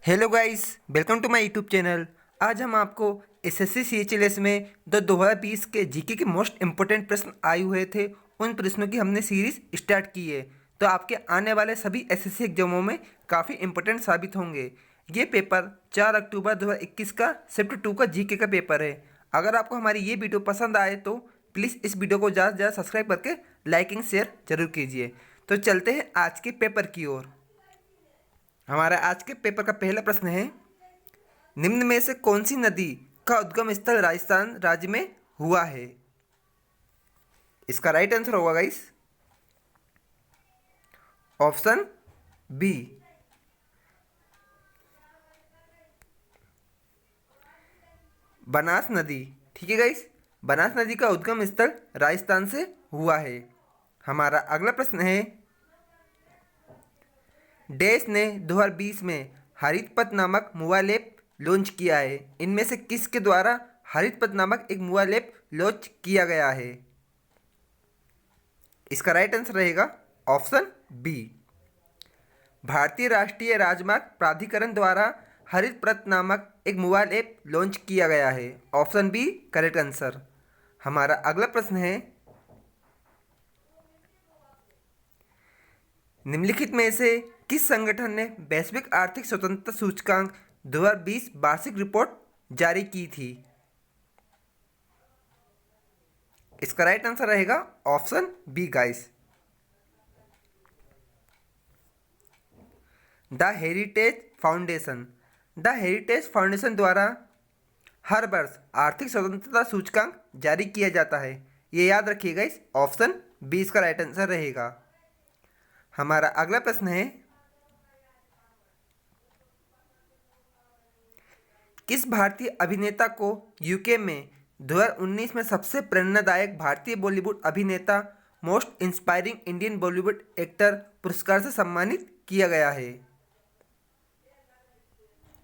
Hello guys, welcome to my YouTube channel. आज हम आपको एसएससी सीएचएलएस में 2020 के जीके के मोस्ट इम्पोर्टेंट प्रश्न आए हुए थे, उन प्रश्नों की हमने सीरीज स्टार्ट की है। तो आपके आने वाले सभी एसएससी एग्जामों में काफ़ी इम्पोर्टेंट साबित होंगे। ये पेपर 4 अक्टूबर 2021 का शिफ्ट 2 का जीके का पेपर है। अगर आपको हमारी ये वीडियो पसंद आए तो प्लीज़ इस वीडियो को ज़्यादा से ज़्यादा सब्सक्राइब करके लाइकिंग शेयर जरूर कीजिए। तो चलते हैं आज के पेपर की ओर। हमारा आज के पेपर का पहला प्रश्न है, निम्न में से कौन सी नदी का उद्गम स्थल राजस्थान राज्य में हुआ है? इसका राइट आंसर होगा गाइस ऑप्शन बी, बनास नदी। ठीक है गाइस, बनास नदी का उद्गम स्थल राजस्थान से हुआ है। हमारा अगला प्रश्न है, डैश ने 2020 में हरित पथ नामक मोबाइल ऐप लॉन्च किया है। इनमें से किसके द्वारा हरित पथ नामक एक मोबाइल ऐप लॉन्च किया गया है? इसका राइट आंसर रहेगा ऑप्शन बी, भारतीय राष्ट्रीय राजमार्ग प्राधिकरण द्वारा हरित पथ नामक एक मोबाइल ऐप लॉन्च किया गया है। Option B correct answer. हमारा अगला प्रश्न है, निम्नलिखित में से किस संगठन ने वैश्विक आर्थिक स्वतंत्रता सूचकांक 2020 वार्षिक रिपोर्ट जारी की थी? इसका राइट आंसर रहेगा option B guys, the Heritage Foundation. The Heritage Foundation द्वारा हर वर्ष आर्थिक स्वतंत्रता सूचकांक जारी किया जाता है। ये याद रखिएगा, इस ऑप्शन बी इसका राइट आंसर रहेगा। हमारा अगला प्रश्न है, किस भारतीय अभिनेता को यूके में 2019 में सबसे प्रेरणादायक भारतीय बॉलीवुड अभिनेता most inspiring Indian Bollywood actor पुरस्कार से सम्मानित किया गया है?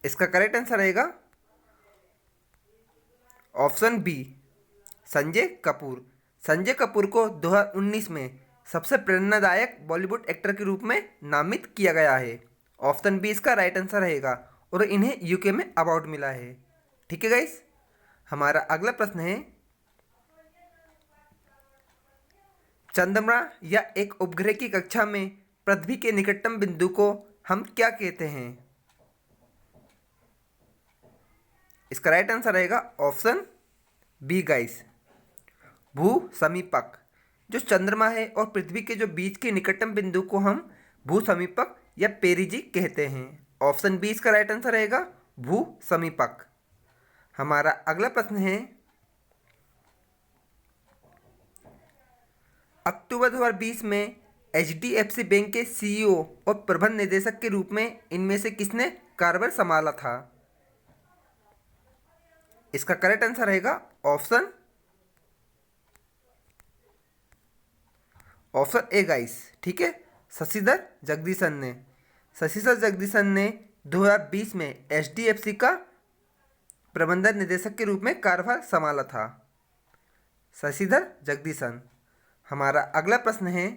इसका करेक्ट आंसर रहेगा ऑप्शन बी, संजय कपूर। संजय कपूर को 2019 में सबसे प्रेरणादायक बॉलीवुड एक्टर के रूप में नामित किया गया है। ऑप्शन बी इसका राइट आंसर रहेगा और इन्हें यूके में अवार्ड मिला है। ठीक है गाइस, हमारा अगला प्रश्न है, चंद्रमा या एक उपग्रह की कक्षा में पृथ्वी के निकटतम बिंदु को हम क्या कहते हैं? इसका राइट आंसर रहेगा ऑप्शन बी गाइस, भू समीपक। जो चंद्रमा है और पृथ्वी के जो बीच के निकटतम बिंदु को हम भू समीपक या पेरिजी कहते हैं। ऑप्शन बी इसका राइट आंसर रहेगा भू समीपक। हमारा अगला प्रश्न है, अक्टूबर 2020 में एचडीएफसी बैंक के सीईओ और प्रबंध निदेशक के रूप में इनमें से किसने कार्यभार संभाला था? इसका करेक्ट आंसर रहेगा ऑप्शन ए गाइस। ठीक है, शशिधर जगदीशन ने। शशिधर जगदीशन ने 2020 में एचडीएफसी का प्रबंधन निदेशक के रूप में कार्यभार संभाला था, शशिधर जगदीशन। हमारा अगला प्रश्न है,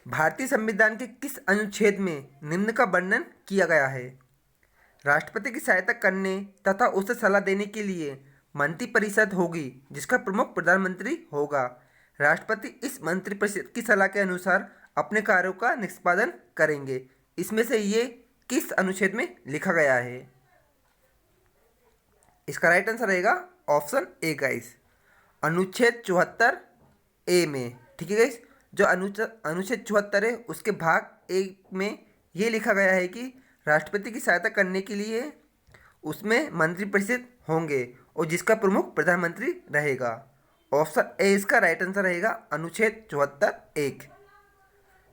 भारतीय संविधान के किस अनुच्छेद में निम्न का वर्णन किया गया है? राष्ट्रपति की सहायता करने तथा उसे सलाह देने के लिए मंत्रिपरिषद होगी जिसका प्रमुख प्रधानमंत्री होगा। राष्ट्रपति इस मंत्रिपरिषद की सलाह के अनुसार अपने कार्यों का निष्पादन करेंगे। इसमें से ये किस अनुच्छेद में लिखा गया है? इसका राइट आंसर रहेगा ऑप्शन ए गाइस, अनुच्छेद 74 ए में। ठीक है गाइस, जो अनुच्छेद 74 है उसके भाग ए में ये लिखा गया है कि राष्ट्रपति की सहायता करने के लिए उसमें मंत्रिपरिषद होंगे और जिसका प्रमुख प्रधानमंत्री रहेगा। ऑप्शन ए इसका राइट आंसर रहेगा अनुच्छेद 74 एक।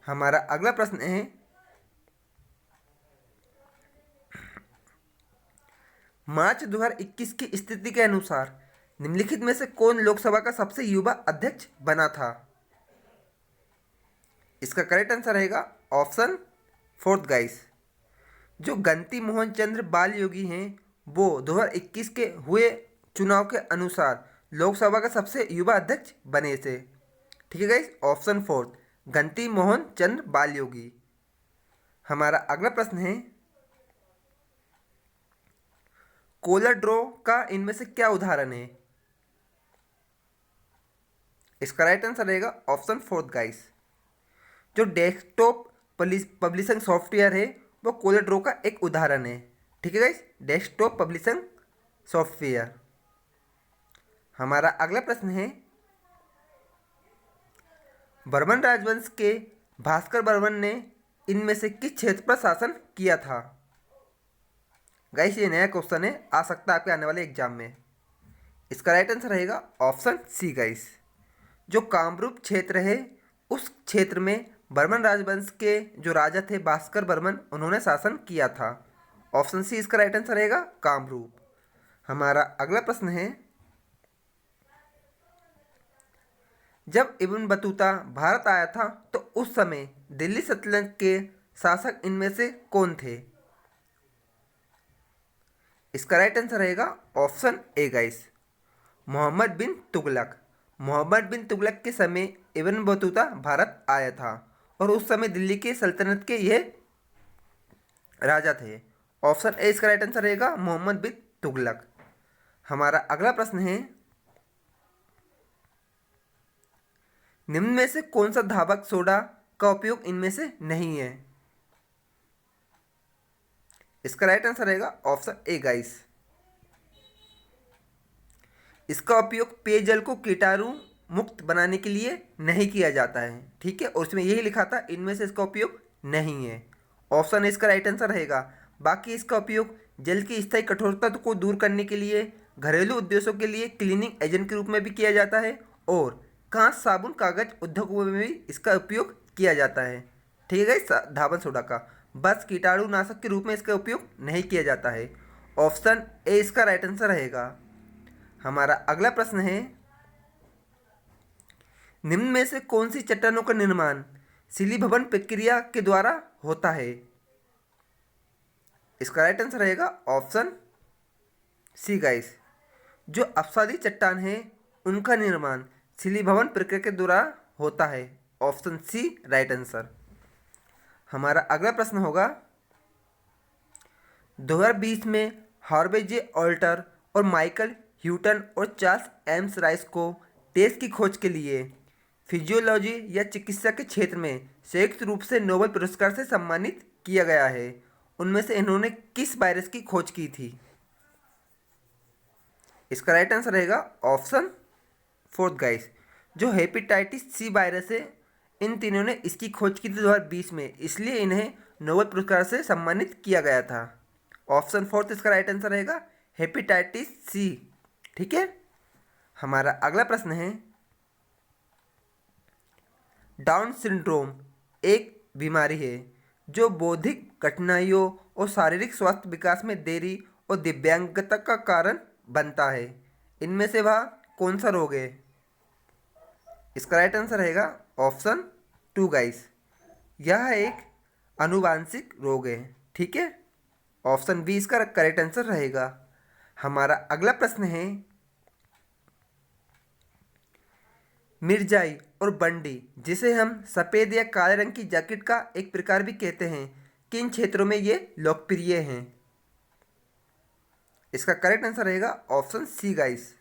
हमारा अगला प्रश्न है, मार्च 2021 की स्थिति के अनुसार निम्नलिखित में से कौन लोकसभा का सबसे युवा अध्यक्ष बना था? इसका करेक्ट आंसर रहेगा ऑप्शन फोर्थ गाइस, जो गंती मोहन चंद्र बाल योगी हैं वो 2021 के हुए चुनाव के अनुसार लोकसभा का सबसे युवा अध्यक्ष बने थे? ठीक है गाइस, ऑप्शन फोर्थ गणती मोहन चंद्र बालयोगी। हमारा अगला प्रश्न है, कोलर ड्रॉ का इनमें से क्या उदाहरण है? इसका राइट आंसर रहेगा ऑप्शन फोर्थ गाइस। जो डेस्कटॉप पब्लिशिंग सॉफ्टवेयर है वो कोलर ड्रॉ का एक उदाहरण है। ठीक है गाइस, डेस्कटॉप पब्लिशिंग सॉफ्टवेयर। हमारा अगला प्रश्न है, बर्मन राजवंश के भास्कर बर्मन ने इनमें से किस क्षेत्र पर शासन किया था? गाइस ये नया क्वेश्चन है, आ सकता है आपके आने वाले एग्जाम में। इसका राइट आंसर रहेगा ऑप्शन सी गाइस। जो कामरूप क्षेत्र है उस क्षेत्र में बर्मन राजवंश के जो राजा थे भास्कर बर्मन, उन्होंने शासन किया था। ऑप्शन सी इसका राइट आंसर रहेगा कामरूप। हमारा अगला प्रश्न है, जब इब्न बतूता भारत आया था तो उस समय दिल्ली सल्तनत के शासक इनमें से कौन थे? इसका राइट आंसर रहेगा ऑप्शन ए गाइस, मोहम्मद बिन तुगलक। मोहम्मद बिन तुगलक के समय इब्न बतूता भारत आया था और उस समय दिल्ली के सल्तनत के ये राजा थे। ऑप्शन ए इसका राइट आंसर रहेगा मोहम्मद बिन तुगलक। हमारा अगला प्रश्न है, निम्न में से कौन सा धावक सोडा का उपयोग इनमें से नहीं है? इसका राइट आंसर रहेगा ऑप्शन ए गाइस। इसका उपयोग पेयजल को कीटाणु मुक्त बनाने के लिए नहीं किया जाता है। ठीक है, और उसमें यही लिखा था इनमें से इसका उपयोग नहीं है। ऑप्शन ए इसका राइट आंसर रहेगा। बाकी इसका उपयोग जल की स्थायी कठोरता को दूर करने के लिए, घरेलू उद्देश्यों के लिए क्लीनिंग एजेंट के रूप में भी किया जाता है और कांच साबुन कागज उद्योगों में भी इसका उपयोग किया जाता है। ठीक है, धावन सोडा का बस कीटाणुनाशक के रूप में इसका उपयोग नहीं किया जाता है। ऑप्शन ए इसका राइट आंसर रहेगा। हमारा अगला प्रश्न है, निम्न में से कौन सी चट्टानों का निर्माण शिलीभवन प्रक्रिया के द्वारा होता है? इसका राइट आंसर रहेगा ऑप्शन सी गाइस। जो अपसादी चट्टान है उनका निर्माण शिलीभवन प्रक्रिया के द्वारा होता है। Option C right answer. हमारा अगला प्रश्न होगा, 2020 में हार्वे जे ऑल्टर और माइकल ह्यूटन और चार्ल्स एम्स राइस को टेस्ट की खोज के लिए फिजियोलॉजी या चिकित्सा के क्षेत्र में संयुक्त रूप से नोबेल पुरस्कार से सम्मानित किया गया है। उनमें से इन्होंने किस वायरस की खोज की थी? इसका राइट आंसर रहेगा ऑप्शन फोर्थ गाइस। जो हेपेटाइटिस सी वायरस है, इन तीनों ने इसकी खोज की थी 2020 में, इसलिए इन्हें नोबेल पुरस्कार से सम्मानित किया गया था। ऑप्शन फोर्थ इसका राइट आंसर रहेगा हेपेटाइटिस सी। ठीक है, हमारा अगला प्रश्न है, डाउन सिंड्रोम एक बीमारी है जो बौद्धिक कठिनाइयों और शारीरिक स्वास्थ्य विकास में देरी और दिव्यांगता का कारण बनता है। इनमें से वह कौन सा रोग है? इसका राइट आंसर रहेगा ऑप्शन टू गाइस। यह एक आनुवांशिक रोग है। ठीक है, ऑप्शन बी इसका करेक्ट आंसर रहेगा। हमारा अगला प्रश्न है, मिर्जाई और बंडी, जिसे हम सफ़ेद या काले रंग की जैकेट का एक प्रकार भी कहते हैं, किन क्षेत्रों में ये लोकप्रिय हैं? इसका करेक्ट आंसर रहेगा ऑप्शन सी गाइस।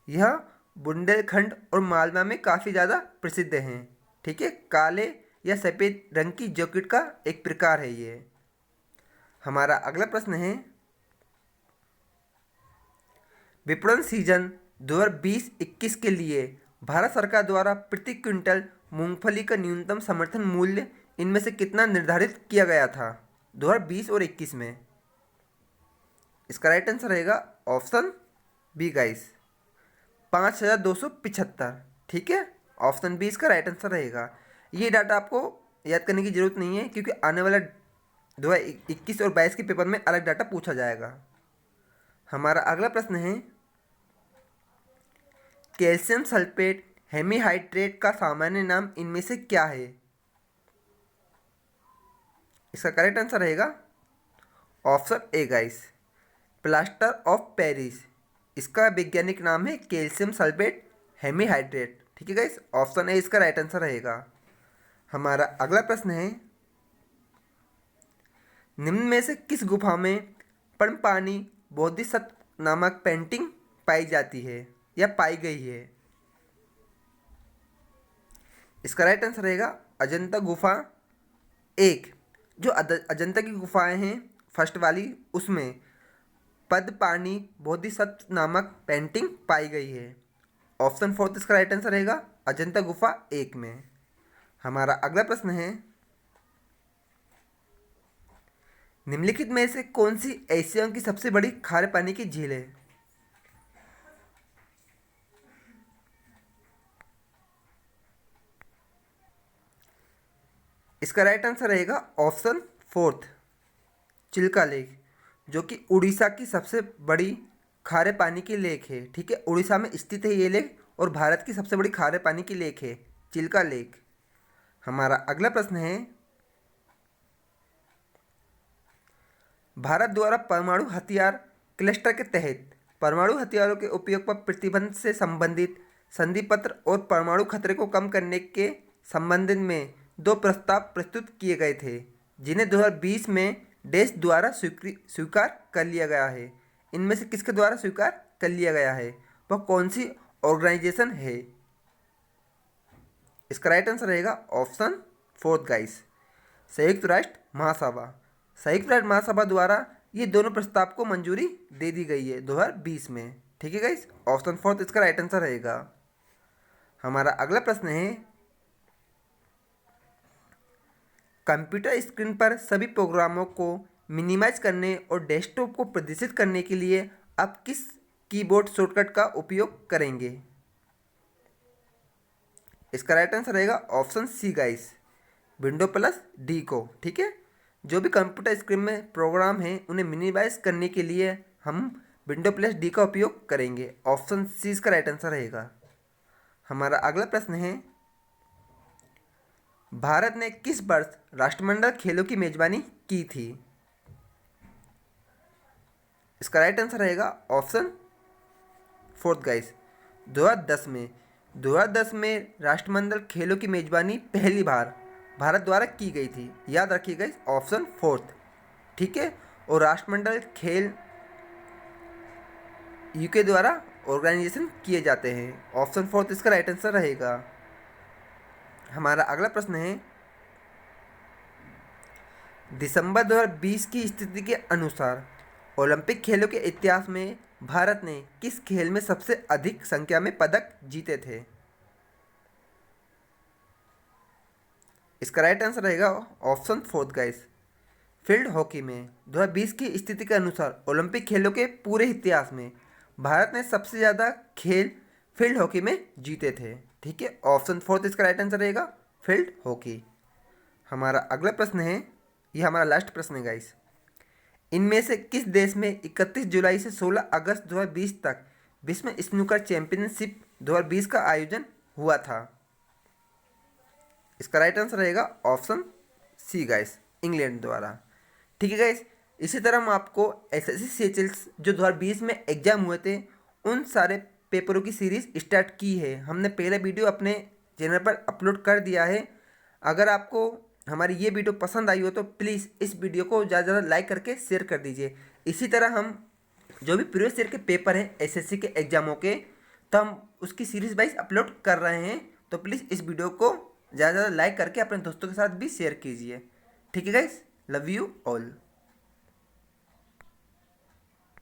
यह बुंदेलखंड और मालवा में काफ़ी ज़्यादा प्रसिद्ध हैं। ठीक है, काले या सफ़ेद रंग की जैकेट का एक प्रकार है ये। हमारा अगला प्रश्न है, विपणन सीजन 2020-21 के लिए भारत सरकार द्वारा प्रति क्विंटल मूंगफली का न्यूनतम समर्थन मूल्य इनमें से कितना निर्धारित किया गया था 2020 और 21 में? इसका राइट आंसर रहेगा ऑप्शन बी गाइस, 5275। ठीक है, ऑप्शन बी इसका राइट आंसर रहेगा। ये डाटा आपको याद करने की ज़रूरत नहीं है क्योंकि आने वाला 2021 और 22 के पेपर में अलग डाटा पूछा जाएगा। हमारा अगला प्रश्न है, कैल्शियम सल्फेट हेमीहाइड्रेट का सामान्य नाम इनमें से क्या है? इसका करेक्ट आंसर रहेगा option A guys, plaster of Paris. इसका वैज्ञानिक नाम है कैल्शियम सल्फेट हेमीहाइड्रेट। ठीक है गाइस, ऑप्शन ए इसका राइट आंसर रहेगा। हमारा अगला प्रश्न है, निम्न में से किस गुफा में पर्णपानी बोधिसत्व नामक पेंटिंग पाई जाती है या पाई गई है? इसका राइट आंसर रहेगा अजंता गुफा 1। जो अजंता की गुफाएं हैं फर्स्ट वाली, उसमें पद्मपाणि बोधिसत्व नामक पेंटिंग पाई गई है। ऑप्शन 4 इसका राइट आंसर रहेगा अजंता गुफा 1 में। हमारा अगला प्रश्न है, निम्नलिखित में से कौन सी एशिया की सबसे बड़ी खारे पानी की झील है? इसका राइट आंसर रहेगा ऑप्शन 4 चिल्का लेक, जो कि उड़ीसा की सबसे बड़ी खारे पानी की लेक है। ठीक है, उड़ीसा में स्थित है ये लेक और भारत की सबसे बड़ी खारे पानी की लेक है चिल्का लेक। हमारा अगला प्रश्न है, भारत द्वारा परमाणु हथियार क्लस्टर के तहत परमाणु हथियारों के उपयोग पर प्रतिबंध से संबंधित संधि पत्र और परमाणु खतरे को कम करने के संबंध में 2 प्रस्ताव प्रस्तुत किए गए थे, जिन्हें 2020 में देश द्वारा स्वीकार कर लिया गया है। इनमें से किसके द्वारा स्वीकार कर लिया गया है? वह कौन सी ऑर्गेनाइजेशन है? इसका राइट आंसर रहेगा ऑप्शन 4 गाइस, संयुक्त राष्ट्र महासभा। संयुक्त राष्ट्र महासभा द्वारा ये दोनों प्रस्ताव को मंजूरी दे दी गई है 2020 में। ठीक है गाइस, ऑप्शन 4 इसका राइट आंसर रहेगा। हमारा अगला प्रश्न है, कंप्यूटर स्क्रीन पर सभी प्रोग्रामों को मिनिमाइज करने और डेस्कटॉप को प्रदर्शित करने के लिए आप किस कीबोर्ड शॉर्टकट का उपयोग करेंगे? इसका राइट आंसर रहेगा option see guys, window plus D को। ठीक है, जो भी कंप्यूटर स्क्रीन में प्रोग्राम हैं उन्हें मिनिमाइज करने के लिए हम विंडो प्लस डी का उपयोग करेंगे। ऑप्शन सी इसका राइट आंसर रहेगा। हमारा अगला प्रश्न है, भारत ने किस वर्ष राष्ट्रमंडल खेलों की मेजबानी की थी? इसका राइट आंसर रहेगा ऑप्शन 4 गाइस, 2010 में। 2010 में राष्ट्रमंडल खेलों की मेजबानी पहली बार भारत द्वारा की गई थी। याद रखिएगा ऑप्शन 4। ठीक है, और राष्ट्रमंडल खेल यूके द्वारा ऑर्गेनाइजेशन किए जाते हैं। ऑप्शन 4 इसका राइट आंसर रहेगा। हमारा अगला प्रश्न है, दिसंबर 2020 की स्थिति के अनुसार ओलंपिक खेलों के इतिहास में भारत ने किस खेल में सबसे अधिक संख्या में पदक जीते थे? इसका राइट आंसर रहेगा ऑप्शन 4 गाइस, फील्ड हॉकी में। 2020 की स्थिति के अनुसार ओलंपिक खेलों के पूरे इतिहास में भारत ने सबसे ज़्यादा खेल फील्ड हॉकी में जीते थे। ठीक है, ऑप्शन 4 इसका राइट आंसर रहेगा फील्ड हॉकी। हमारा अगला प्रश्न है, ये हमारा लास्ट प्रश्न है गाइस, इनमें से किस देश में 31 जुलाई से 16 अगस्त 2020 तक विश्व स्नूकर चैंपियनशिप 2020 का आयोजन हुआ था? इसका राइट आंसर रहेगा ऑप्शन सी गाइस, इंग्लैंड द्वारा। ठीक है गाइस, इसी तरह हम आपको एसएससी सीएचएस जो 2020 में एग्जाम हुए थे उन सारे पेपरों की सीरीज स्टार्ट की है। हमने पहला वीडियो अपने चैनल पर अपलोड कर दिया है। अगर आपको हमारी ये वीडियो पसंद आई हो तो प्लीज़ इस वीडियो को ज़्यादा से ज़्यादा लाइक करके शेयर कर दीजिए। इसी तरह हम जो भी प्रीवियस ईयर के पेपर हैं एसएससी के एग्जामों के, तो हम उसकी सीरीज वाइज अपलोड कर रहे हैं। तो प्लीज़ इस वीडियो को ज़्यादा से ज़्यादा लाइक करके अपने दोस्तों के साथ भी शेयर कीजिए। ठीक है गाइस, लव यू ऑल।